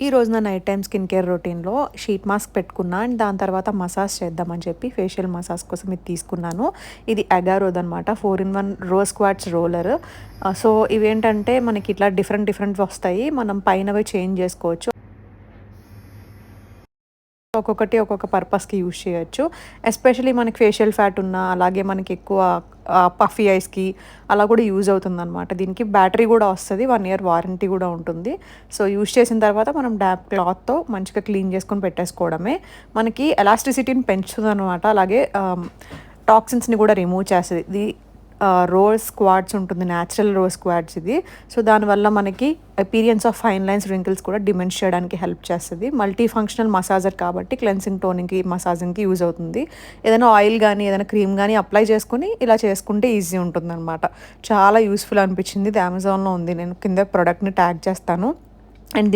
ఈరోజు నా night time skin care రొటీన్‌లో షీట్ మాస్క్ పెట్టుకున్నా. అండ్ దాని తర్వాత మసాజ్ చేద్దామని చెప్పి ఫేషియల్ మసాజ్ కోసం ఇది తీసుకున్నాను. ఇది అగారోదనమాట. 4 in 1 rose quartz roller. So, ఇవేంటంటే మనకి ఇట్లా డిఫరెంట్ వస్తాయి. మనం పైనవి చేంజ్ చేసుకోవచ్చు. ఒక్కొక్కటి ఒక్కొక్క పర్పస్‌కి యూజ్ చేయొచ్చు. ఎస్పెషల్లీ మనకి ఫేషియల్ ఫ్యాట్ ఉన్నా, అలాగే మనకి ఎక్కువ పఫీ ఐస్‌కి అలా కూడా యూజ్ అవుతుందనమాట. దీనికి బ్యాటరీ కూడా వస్తది. 1 ఇయర్ వారంటీ కూడా ఉంటుంది. సో, యూజ్ చేసిన తర్వాత మనం డాప్ క్లాత్‌తో మంచిగా క్లీన్ చేసుకొని పెట్టేసుకోవడమే. మనకి ఎలాస్టిసిటీని పెంచుతుందనమాట. అలాగే టాక్సిన్స్‌ని కూడా రిమూవ్ చేస్తది. ఇది రోజ్ క్వార్ట్జ్ ఉంటుంది. న్యాచురల్ రోజ్ క్వార్ట్జ్ ఇది. సో, దానివల్ల మనకి appearance of fine lines, wrinkles కూడా డిమెన్స్ చేయడానికి హెల్ప్ చేస్తది. మల్టీ ఫంక్షనల్ మసాజర్ కాబట్టి క్లెన్సింగ్, టోనింగ్‌కి, మసాజింగ్‌కి యూజ్ అవుతుంది. ఏదైనా ఆయిల్ గానీ, ఏదైనా క్రీమ్ గానీ అప్లై చేసుకొని ఇలా చేసుకుంటే ఈజీ ఉంటుందనమాట. చాలా యూజ్‌ఫుల్ అనిపించింది. ఇది అమెజాన్‌లో ఉంది. నేను కింద ప్రొడక్ట్‌ని ట్యాగ్ చేస్తాను. అండ్